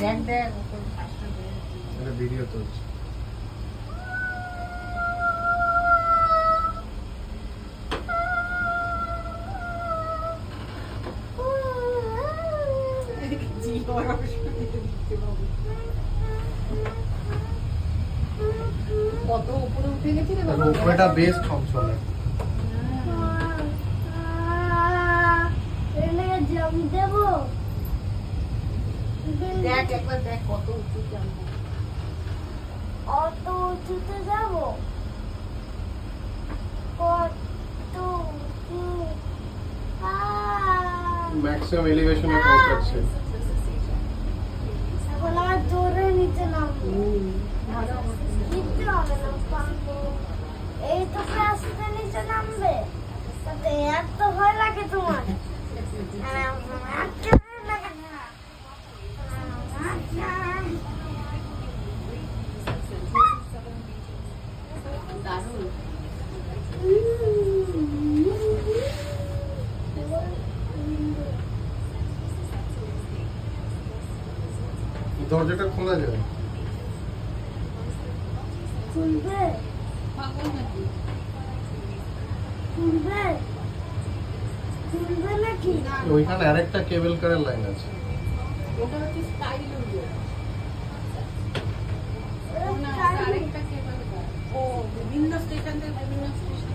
দেখ দেখ এটা ভিডিও চলছে। কত উপরে উঠে গেছে রে বাবা, উপরেটা বেশ কম চলে। দেখ একবার দেখ কত উঁচু জানবো, অত উঁচুতে যাব, কত উঁচু, ম্যাক্সিমাম এলিভেশনে পৌঁছাচ্ছে। এখন আমার জোরে নিচে নামবো, ভালো কিচ্ছু হবে না, পারবো। এই তো আস্তে নিচে নামবে, তাতে এত ভয় লাগে তোমার? এত ভয় লাগে না। দারুণ। দরজাটা খোলা যায়? খুলবে, পাগল নাকি? খুলবে, খুলবে নাকি? ওইখানে আরেকটা কেবল কারের লাইন আছে। ওটা হচ্ছে স্টাইল উঠবে না, আরেকটা কেবল কার। ও বিভিন্ন স্টেশন থেকে বিভিন্ন স্টেশন